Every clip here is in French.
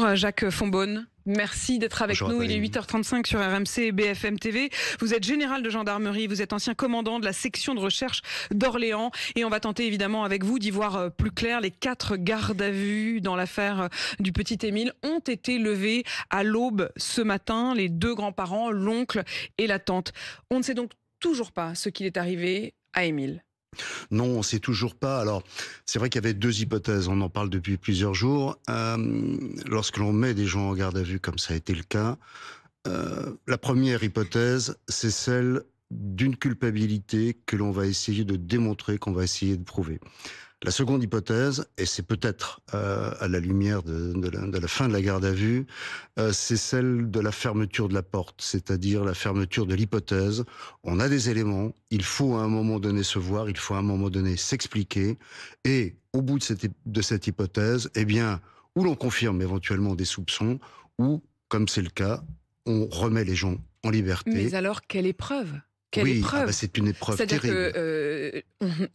Bonjour Jacques Fonbonne. Merci d'être avec Bonjour, nous. Il est Nathalie. 8h35 sur RMC et BFM TV. Vous êtes général de gendarmerie, vous êtes ancien commandant de la section de recherche d'Orléans. Et on va tenter évidemment avec vous d'y voir plus clair. Les 4 gardes à vue dans l'affaire du petit Émile ont été levés à l'aube ce matin. Les 2 grands-parents, l'oncle et la tante. On ne sait donc toujours pas ce qu'il est arrivé à Émile. Non, on ne sait toujours pas. Alors, c'est vrai qu'il y avait 2 hypothèses. On en parle depuis plusieurs jours. Lorsque l'on met des gens en garde à vue, comme ça a été le cas, la première hypothèse, c'est celle d'une culpabilité que l'on va essayer de démontrer, qu'on va essayer de prouver. La seconde hypothèse, et c'est peut-être à la lumière de la fin de la garde à vue, c'est celle de la fermeture de la porte, c'est-à-dire la fermeture de l'hypothèse. On a des éléments, il faut à un moment donné se voir, il faut à un moment donné s'expliquer, et au bout de cette hypothèse, eh bien, ou l'on confirme éventuellement des soupçons, ou, comme c'est le cas, on remet les gens en liberté. Mais alors, quelle épreuve ? Quelle Oui, épreuve. c'est une épreuve C'est-à-dire terrible. que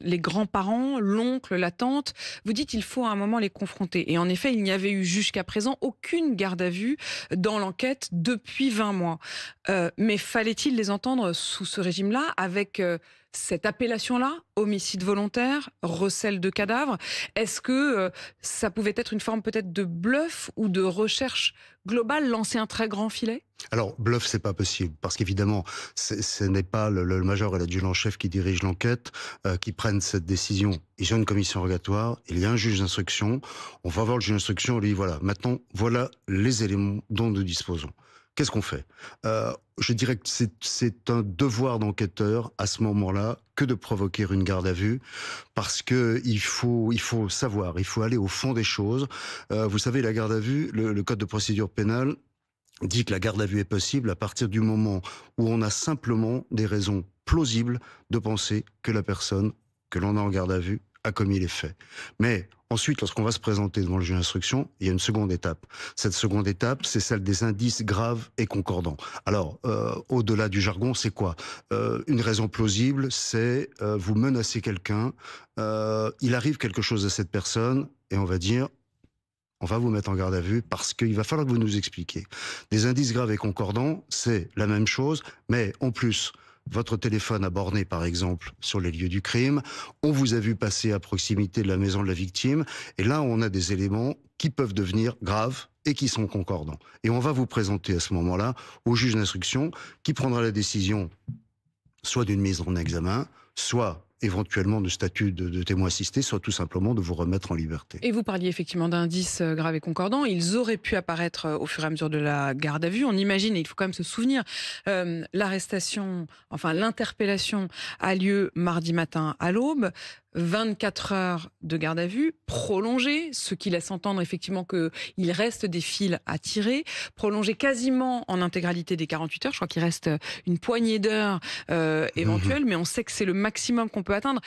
les grands-parents, l'oncle, la tante, vous dites qu'il faut à un moment les confronter. Et en effet, il n'y avait eu jusqu'à présent aucune garde à vue dans l'enquête depuis 20 mois. Mais fallait-il les entendre sous ce régime-là, avec cette appellation-là, homicide volontaire, recel de cadavres? Est-ce que ça pouvait être une forme peut-être de bluff ou de recherche globale, lancer un très grand filet? Alors, bluff, c'est pas possible, parce qu'évidemment, ce n'est pas le major et l'adjudant-chef qui dirigent l'enquête, qui prennent cette décision. Il y a une commission rogatoire, il y a un juge d'instruction, on va voir le juge d'instruction, on lui dit, voilà, maintenant, voilà les éléments dont nous disposons. Qu'est-ce qu'on fait? Je dirais que c'est un devoir d'enquêteur, à ce moment-là, que de provoquer une garde à vue, parce que il faut savoir, il faut aller au fond des choses. Vous savez, la garde à vue, le code de procédure pénale, dit que la garde à vue est possible à partir du moment où on a simplement des raisons plausibles de penser que la personne que l'on a en garde à vue a commis les faits. Mais ensuite, lorsqu'on va se présenter devant le juge d'instruction, il y a une seconde étape. Cette seconde étape, c'est celle des indices graves et concordants. Alors, au-delà du jargon, c'est quoi? Une raison plausible, c'est vous menacez quelqu'un, il arrive quelque chose à cette personne, et on va dire, on va vous mettre en garde à vue parce qu'il va falloir que vous nous expliquiez. Des indices graves et concordants, c'est la même chose, mais en plus, votre téléphone a borné, par exemple, sur les lieux du crime. On vous a vu passer à proximité de la maison de la victime. Et là, on a des éléments qui peuvent devenir graves et qui sont concordants. Et on va vous présenter à ce moment-là au juge d'instruction qui prendra la décision soit d'une mise en examen, soit éventuellement de statut de témoin assisté, soit tout simplement de vous remettre en liberté. Et vous parliez effectivement d'indices graves et concordants. Ils auraient pu apparaître au fur et à mesure de la garde à vue. On imagine, et il faut quand même se souvenir, l'arrestation, enfin l'interpellation a lieu mardi matin à l'aube. 24 heures de garde à vue prolongée, ce qui laisse entendre effectivement qu'il reste des fils à tirer, prolongée quasiment en intégralité des 48 heures. Je crois qu'il reste une poignée d'heures éventuelles, mais on sait que c'est le maximum qu'on peut atteindre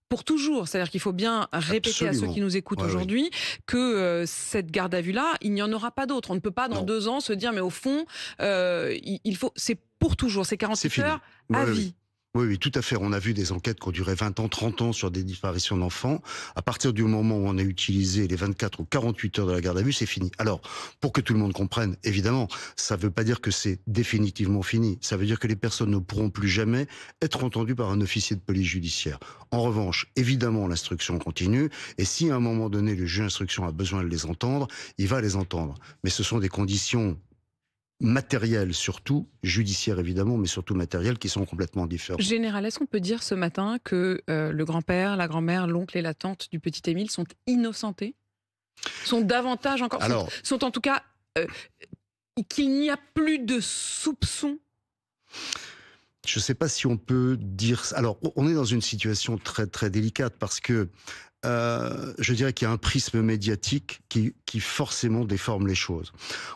pour toujours. C'est-à-dire qu'il faut bien répéter à ceux qui nous écoutent aujourd'hui que cette garde à vue-là, il n'y en aura pas d'autre. On ne peut pas dans 2 ans se dire, mais au fond, c'est pour toujours, c'est 48 heures à vie. Oui, tout à fait. On a vu des enquêtes qui ont duré 20 ans, 30 ans sur des disparitions d'enfants. À partir du moment où on a utilisé les 24 ou 48 heures de la garde à vue, c'est fini. Alors, pour que tout le monde comprenne, évidemment, ça ne veut pas dire que c'est définitivement fini. Ça veut dire que les personnes ne pourront plus jamais être entendues par un officier de police judiciaire. En revanche, évidemment, l'instruction continue. Et si à un moment donné, le juge d'instruction a besoin de les entendre, il va les entendre. Mais ce sont des conditions matériels surtout, judiciaires évidemment, mais surtout matériels qui sont complètement différents. Général, est-ce qu'on peut dire ce matin que le grand-père, la grand-mère, l'oncle et la tante du petit Émile sont innocentés? Sont davantage encore... sont en tout cas... qu'il n'y a plus de soupçons? Je ne sais pas si on peut dire... Alors, on est dans une situation très, très délicate parce que je dirais qu'il y a un prisme médiatique qui forcément déforme les choses.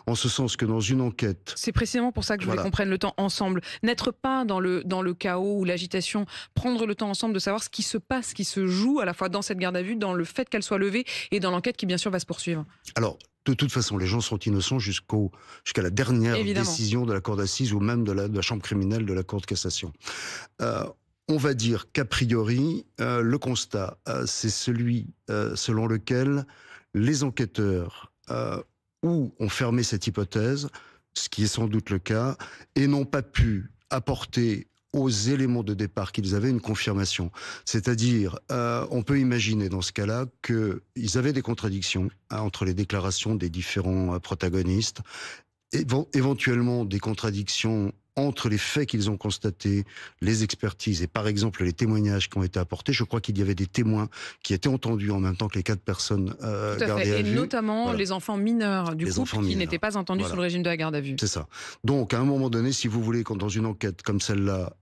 En ce sens que dans une enquête... C'est précisément pour ça que je voulais qu'on prenne le temps ensemble. N'être pas dans le chaos ou l'agitation. Prendre le temps ensemble de savoir ce qui se passe, ce qui se joue à la fois dans cette garde à vue, dans le fait qu'elle soit levée et dans l'enquête qui bien sûr va se poursuivre. Alors, de toute façon, les gens sont innocents jusqu'à la dernière décision de la cour d'assises ou même de la chambre criminelle de la cour de cassation. On va dire qu'a priori, le constat, c'est celui selon lequel les enquêteurs ou ont fermé cette hypothèse, ce qui est sans doute le cas, et n'ont pas pu apporter aux éléments de départ qu'ils avaient une confirmation. C'est-à-dire, on peut imaginer dans ce cas-là qu'ils avaient des contradictions entre les déclarations des différents protagonistes, éventuellement des contradictions entre les faits qu'ils ont constatés, les expertises et par exemple les témoignages qui ont été apportés. Je crois qu'il y avait des témoins qui étaient entendus en même temps que les 4 personnes Tout à gardées fait. à Et vue. notamment Voilà. les enfants mineurs du Les couple enfants qui mineurs. n'étaient pas entendus Voilà. sous le régime de la garde à vue. C'est ça. Donc, à un moment donné, si vous voulez, quand dans une enquête comme celle-là,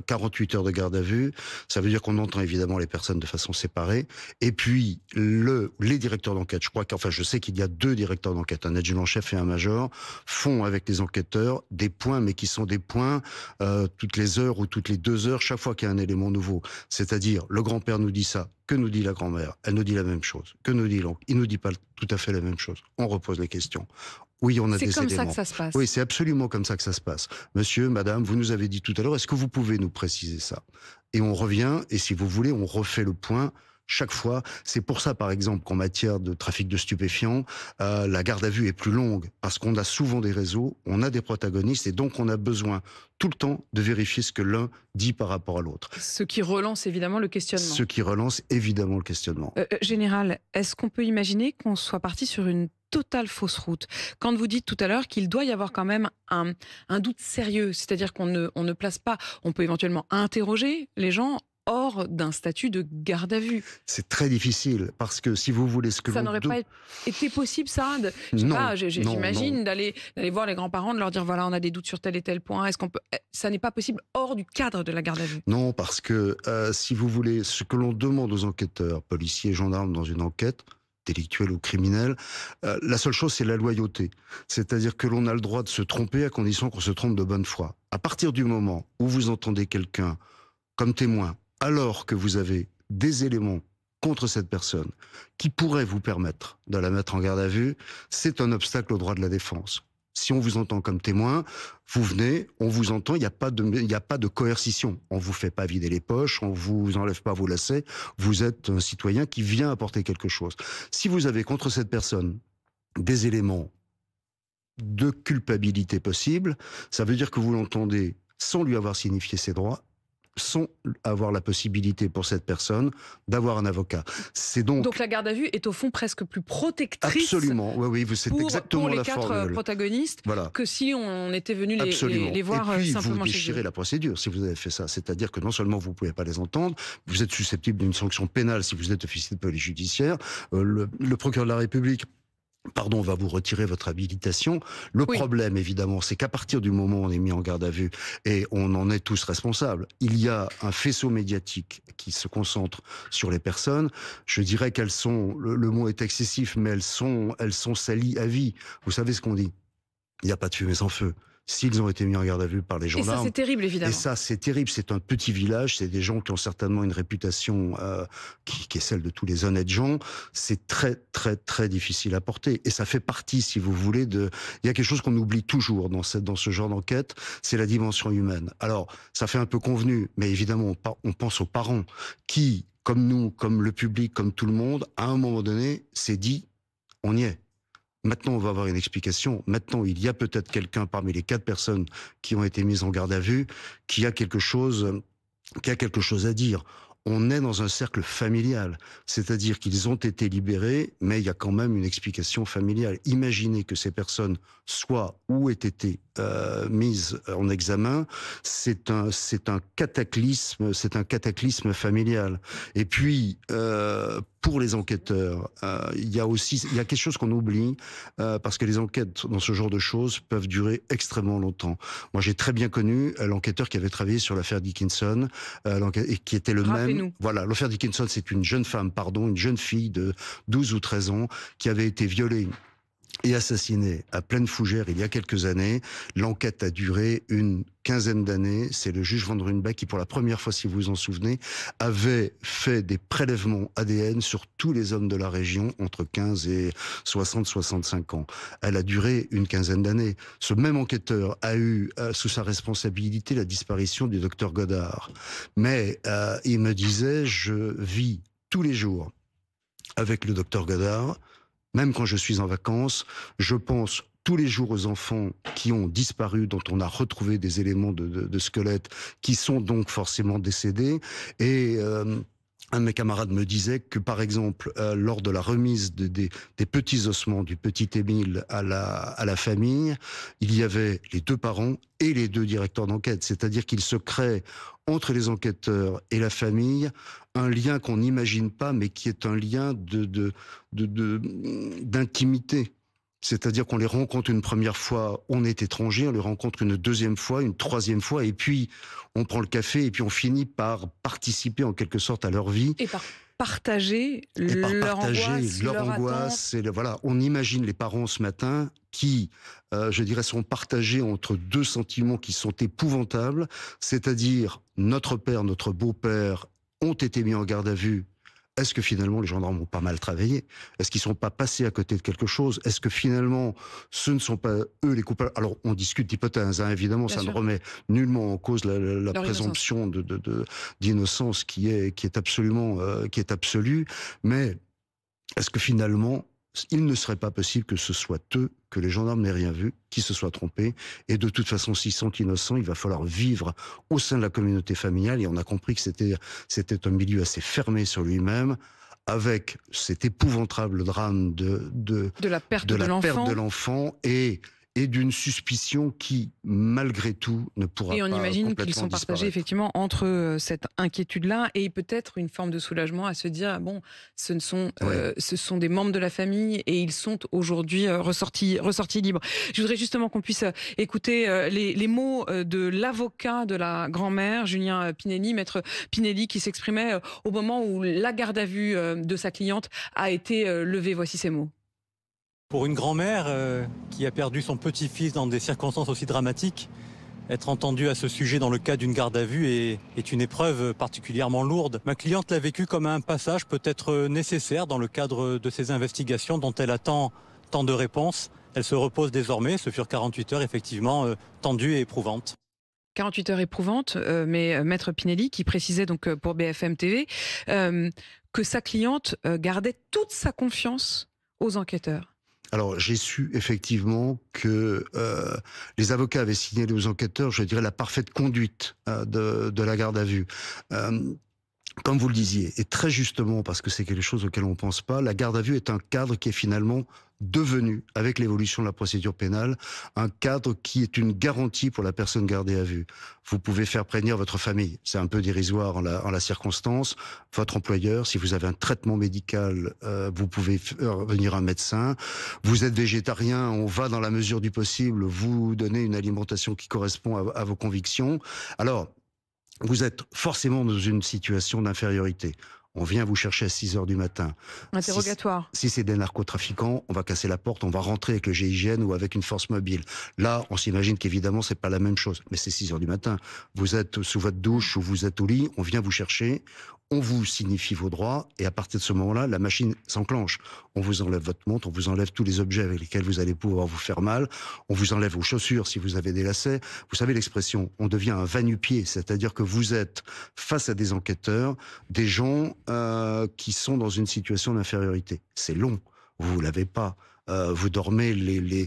48 heures de garde à vue, ça veut dire qu'on entend évidemment les personnes de façon séparée. Et puis, les directeurs d'enquête, je sais qu'il y a 2 directeurs d'enquête, un adjudant-chef et un major, font avec les enquêteurs des points, mais qui sont des points toutes les heures ou toutes les 2 heures, chaque fois qu'il y a un élément nouveau. C'est-à-dire, le grand-père nous dit ça, que nous dit la grand-mère? Elle nous dit la même chose. Que nous dit l'oncle? Il nous dit pas tout à fait la même chose. On repose les questions. Oui, on a des éléments. C'est comme ça que ça se passe. Oui, c'est absolument comme ça que ça se passe. Monsieur, madame, vous nous avez dit tout à l'heure, est-ce que vous pouvez nous préciser ça? Et on revient, et si vous voulez, on refait le point chaque fois. C'est pour ça, par exemple, qu'en matière de trafic de stupéfiants, la garde à vue est plus longue, parce qu'on a souvent des réseaux, on a des protagonistes, et donc on a besoin tout le temps de vérifier ce que l'un dit par rapport à l'autre. Ce qui relance évidemment le questionnement. Ce qui relance évidemment le questionnement. Général, est-ce qu'on peut imaginer qu'on soit parti sur une totale fausse route? Quand vous dites tout à l'heure qu'il doit y avoir quand même un doute sérieux, c'est-à-dire qu'on ne place pas, on peut éventuellement interroger les gens hors d'un statut de garde à vue. C'est très difficile, parce que si vous voulez ce que ça n'aurait pas été possible, ça j'imagine d'aller voir les grands-parents, de leur dire voilà, on a des doutes sur tel et tel point. Est-ce qu'on peut... Ça n'est pas possible hors du cadre de la garde à vue. Non, parce que si vous voulez, ce que l'on demande aux enquêteurs, policiers, gendarmes dans une enquête délictuelle ou criminelle, la seule chose c'est la loyauté. C'est-à-dire que l'on a le droit de se tromper à condition qu'on se trompe de bonne foi. À partir du moment où vous entendez quelqu'un comme témoin, alors que vous avez des éléments contre cette personne qui pourraient vous permettre de la mettre en garde à vue, c'est un obstacle au droit de la défense. Si on vous entend comme témoin, vous venez, on vous entend, il n'y a pas de coercition. On vous fait pas vider les poches, on vous enlève pas vos lacets. Vous êtes un citoyen qui vient apporter quelque chose. Si vous avez contre cette personne des éléments de culpabilité possible, ça veut dire que vous l'entendez sans lui avoir signifié ses droits, sans avoir la possibilité pour cette personne d'avoir un avocat. C'est donc la garde à vue est au fond presque plus protectrice. Absolument, oui, c'est exactement la formule. Pour les 4 protagonistes, voilà. Que si on était venu les voir simplement chez eux. Et puis vous déchirez la procédure si vous avez fait ça. C'est-à-dire que non seulement vous ne pouvez pas les entendre, vous êtes susceptible d'une sanction pénale si vous êtes officier de police judiciaire. Le procureur de la République va vous retirer votre habilitation. Le problème, évidemment, c'est qu'à partir du moment où on est mis en garde à vue, et on en est tous responsables, il y a un faisceau médiatique qui se concentre sur les personnes. Je dirais qu'elles sont, le mot est excessif, mais elles sont salies à vie. Vous savez ce qu'on dit? Il n'y a pas de fumée sans feu. S'ils ont été mis en garde à vue par les gendarmes... Et ça, c'est terrible, évidemment. Et ça, c'est terrible. C'est un petit village. C'est des gens qui ont certainement une réputation qui est celle de tous les honnêtes gens. C'est très, très, très difficile à porter. Et ça fait partie, si vous voulez, Il y a quelque chose qu'on oublie toujours dans ce genre d'enquête, c'est la dimension humaine. Alors, ça fait un peu convenu, mais évidemment, on pense aux parents qui, comme nous, comme le public, comme tout le monde, à un moment donné, s'est dit, on y est. Maintenant, on va avoir une explication. Maintenant, il y a peut-être quelqu'un parmi les 4 personnes qui ont été mises en garde à vue qui a quelque chose à dire. On est dans un cercle familial, c'est-à-dire qu'ils ont été libérés, mais il y a quand même une explication familiale. Imaginez que ces personnes soient ou aient été mises en examen, c'est un cataclysme familial. Et puis pour les enquêteurs, il y a quelque chose qu'on oublie parce que les enquêtes dans ce genre de choses peuvent durer extrêmement longtemps. Moi, j'ai très bien connu l'enquêteur qui avait travaillé sur l'affaire Dickinson et qui était le même. Voilà, l'affaire Dickinson, c'est une jeune fille de 12 ou 13 ans qui avait été violée et assassinée à pleine fougère il y a quelques années. L'enquête a duré une quinzaine d'années. C'est le juge Van Ruynbeck qui, pour la première fois, si vous vous en souvenez, avait fait des prélèvements ADN sur tous les hommes de la région entre 15 et 65 ans. Elle a duré une quinzaine d'années. Ce même enquêteur a eu sous sa responsabilité la disparition du docteur Godard. Mais il me disait, je vis tous les jours avec le docteur Godard, Même quand je suis en vacances, je pense tous les jours aux enfants qui ont disparu, dont on a retrouvé des éléments de squelette, qui sont donc forcément décédés. Et un de mes camarades me disait que, par exemple, lors de la remise des petits ossements du petit Émile à la famille, il y avait les 2 parents et les 2 directeurs d'enquête. C'est-à-dire qu'il se crée entre les enquêteurs et la famille un lien qu'on n'imagine pas, mais qui est un lien d'intimité. C'est-à-dire qu'on les rencontre une première fois, on est étranger, on les rencontre une deuxième fois, une troisième fois, et puis on prend le café, et puis on finit par participer en quelque sorte à leur vie. Et par partager leur angoisse. Voilà, on imagine les parents ce matin qui, je dirais, sont partagés entre 2 sentiments qui sont épouvantables, c'est-à-dire notre père, notre beau-père ont été mis en garde à vue. Est-ce que finalement les gendarmes ont pas mal travaillé? Est-ce qu'ils sont pas passés à côté de quelque chose? Est-ce que finalement ce ne sont pas eux les coupables? Alors on discute d'hypothèses, hein, évidemment, Bien ça sûr. ne remet nullement en cause la Leur présomption d'innocence qui est absolument qui est absolue, mais est-ce que finalement il ne serait pas possible que ce soit eux, que les gendarmes n'aient rien vu, qui se soient trompés, et de toute façon, s'ils sont innocents, il va falloir vivre au sein de la communauté familiale, et on a compris que c'était un milieu assez fermé sur lui-même, avec cet épouvantable drame de la perte de de la perte l'enfant. de l'enfant, et d'une suspicion qui, malgré tout, ne pourra Et on pas imagine qu'ils complètement sont partagés disparaître. effectivement entre cette inquiétude-là et peut-être une forme de soulagement à se dire bon, ce Oui. sont des membres de la famille et ils sont aujourd'hui ressortis libres. Je voudrais justement qu'on puisse écouter les mots de l'avocat de la grand-mère, Julien Pinelli, maître Pinelli, qui s'exprimait au moment où la garde à vue de sa cliente a été levée. Voici ces mots. Pour une grand-mère qui a perdu son petit-fils dans des circonstances aussi dramatiques, être entendue à ce sujet dans le cadre d'une garde à vue est une épreuve particulièrement lourde. Ma cliente l'a vécu comme un passage peut-être nécessaire dans le cadre de ces investigations dont elle attend tant de réponses. Elle se repose désormais. Ce furent 48 heures effectivement tendues et éprouvantes. 48 heures éprouvantes, mais maître Pinelli qui précisait donc pour BFM TV que sa cliente gardait toute sa confiance aux enquêteurs. Alors, j'ai su effectivement que les avocats avaient signalé aux enquêteurs, je dirais, la parfaite conduite de la garde à vue. Comme vous le disiez, et très justement, parce que c'est quelque chose auquel on ne pense pas, la garde à vue est un cadre qui est finalement devenu, avec l'évolution de la procédure pénale, un cadre qui est une garantie pour la personne gardée à vue. Vous pouvez faire prévenir votre famille, c'est un peu dérisoire en la circonstance. Votre employeur, si vous avez un traitement médical, vous pouvez venir un médecin. Vous êtes végétarien, on va dans la mesure du possible vous donner une alimentation qui correspond à vos convictions. Alors, vous êtes forcément dans une situation d'infériorité. On vient vous chercher à 6 heures du matin. Interrogatoire. Si c'est des narcotrafiquants, on va casser la porte, on va rentrer avec le GIGN ou avec une force mobile. Là, on s'imagine qu'évidemment, c'est pas la même chose. Mais c'est 6 heures du matin. Vous êtes sous votre douche ou vous êtes au lit, on vient vous chercher, on vous signifie vos droits, et à partir de ce moment-là, la machine s'enclenche. On vous enlève votre montre, on vous enlève tous les objets avec lesquels vous allez pouvoir vous faire mal, on vous enlève vos chaussures si vous avez des lacets. Vous savez l'expression, on devient un va-nu-pied, c'est-à-dire que vous êtes face à des enquêteurs, des gens qui sont dans une situation d'infériorité. C'est long, vous l'avez pas. Vous dormez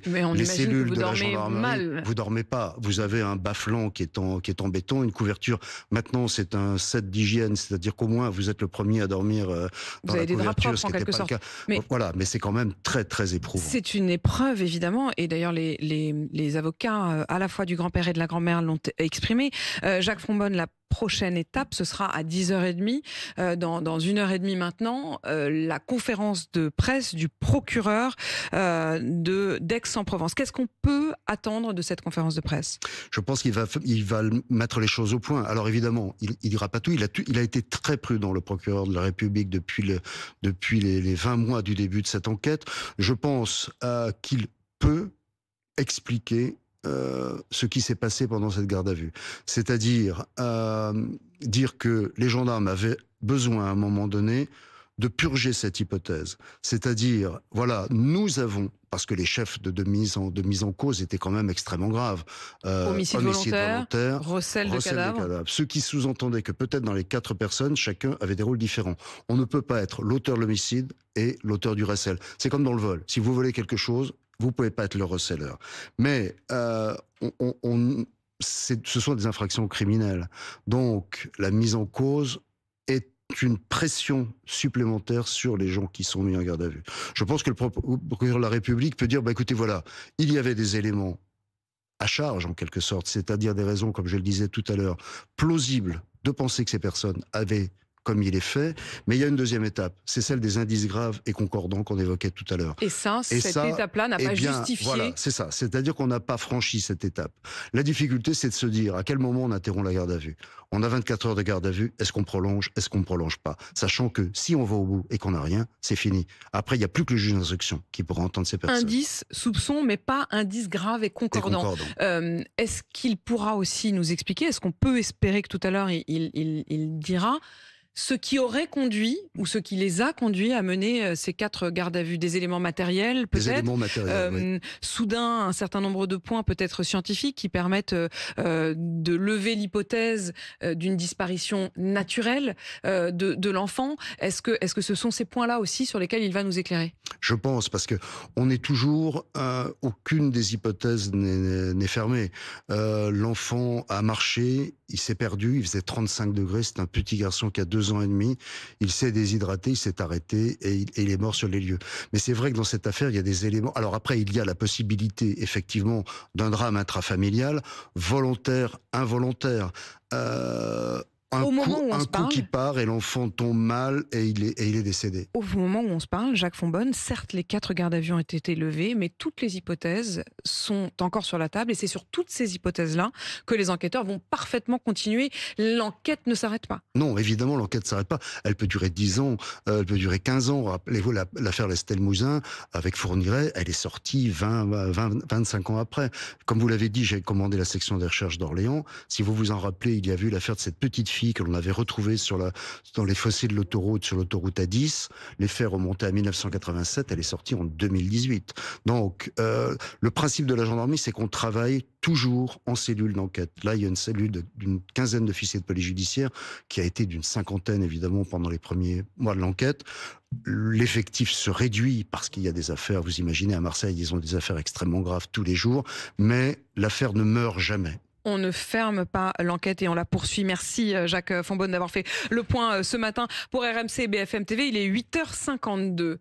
Mais on les imagine cellules que vous de la dormez gendarmerie, mal. vous dormez pas. Vous avez un bas-flanc qui est en béton, une couverture. Maintenant, c'est un set d'hygiène, c'est-à-dire qu'au moins vous êtes le premier à dormir dans Vous la avez des draps couverture, propres ce en qui n'était quelque pas le sorte. cas. Mais Voilà, mais c'est quand même très très éprouvant. c'est une épreuve évidemment, et d'ailleurs les avocats à la fois du grand-père et de la grand-mère l'ont exprimé. Jacques Frombonne, la prochaine étape, ce sera à 10h30, dans 1h30 maintenant, la conférence de presse du procureur d'Aix-en-Provence. Qu'est-ce qu'on peut attendre de cette conférence de presse? Je pense qu'il va mettre les choses au point. Alors évidemment, il dira pas tout. Il a été très prudent, le procureur de la République, depuis les 20 mois du début de cette enquête. Je pense qu'il peut expliquer ce qui s'est passé pendant cette garde à vue. C'est-à-dire dire que les gendarmes avaient besoin à un moment donné de purger cette hypothèse. C'est-à-dire, voilà, nous avons, parce que les chefs de mise en cause étaient quand même extrêmement graves. Homicide volontaire, recel de cadavres. Ce qui sous-entendait que peut-être dans les 4 personnes, chacun avait des rôles différents. On ne peut pas être l'auteur de l'homicide et l'auteur du recel. C'est comme dans le vol. Si vous volez quelque chose, vous pouvez pas être le receleur. Mais ce sont des infractions criminelles. Donc, la mise en cause est une pression supplémentaire sur les gens qui sont mis en garde à vue. Je pense que le procureur de la République peut dire, écoutez, voilà, il y avait des éléments à charge, en quelque sorte, c'est-à-dire des raisons, comme je le disais tout à l'heure, plausibles de penser que ces personnes avaient commis les faits, mais il y a une deuxième étape, c'est celle des indices graves et concordants qu'on évoquait tout à l'heure. Et cette étape-là n'a pas justifié... Voilà, c'est ça, c'est-à-dire qu'on n'a pas franchi cette étape. La difficulté, c'est de se dire à quel moment on interrompt la garde à vue. On a 24 heures de garde à vue, est-ce qu'on prolonge, est-ce qu'on ne prolonge pas? Sachant que si on va au bout et qu'on n'a rien, c'est fini. Après, il n'y a plus que le juge d'instruction qui pourra entendre ces personnes. Indice, soupçon, mais pas indice grave et concordant. Est-ce qu'il pourra aussi nous expliquer, est-ce qu'on peut espérer que tout à l'heure, il dira ce qui aurait conduit ou ce qui les a conduits à mener ces 4 gardes à vue, des éléments matériels peut-être, des éléments matériels, oui. Soudain un certain nombre de points peut-être scientifiques qui permettent de lever l'hypothèse d'une disparition naturelle de l'enfant. Est-ce que ce sont ces points-là aussi sur lesquels il va nous éclairer? Je pense, parce que on est toujours, aucune des hypothèses n'est fermée. L'enfant a marché, il s'est perdu, il faisait 35 degrés, c'est un petit garçon qui a 2 ans et demi, il s'est déshydraté, il s'est arrêté et il est mort sur les lieux. Mais c'est vrai que dans cette affaire, il y a des éléments... Alors après, il y a la possibilité, effectivement, d'un drame intrafamilial, volontaire, involontaire. Un coup qui part et l'enfant tombe mal et il est décédé. Au moment où on se parle, Jacques Fonbonne, certes les 4 gardes à vue ont été levés, mais toutes les hypothèses sont encore sur la table et c'est sur toutes ces hypothèses-là que les enquêteurs vont parfaitement continuer. L'enquête ne s'arrête pas. Non, évidemment, l'enquête ne s'arrête pas. Elle peut durer 10 ans, elle peut durer 15 ans. Rappelez-vous l'affaire Lestel Mouzin avec Fourniret, elle est sortie 25 ans après. Comme vous l'avez dit, j'ai commandé la section des recherches d'Orléans. Si vous vous en rappelez, il y a eu l'affaire de cette petite fille que l'on avait retrouvée dans les fossés de l'autoroute, sur l'autoroute A10. Les faits remontaient à 1987, elle est sortie en 2018. Donc, le principe de la gendarmerie, c'est qu'on travaille toujours en cellule d'enquête. Là, il y a une cellule d'une quinzaine d'officiers de police judiciaire qui a été d'une 50aine, évidemment, pendant les premiers mois de l'enquête. L'effectif se réduit parce qu'il y a des affaires, vous imaginez, à Marseille, ils ont des affaires extrêmement graves tous les jours, mais l'affaire ne meurt jamais. On ne ferme pas l'enquête et on la poursuit. Merci Jacques Fonbonne d'avoir fait le point ce matin pour RMC et BFM TV. Il est 8h52.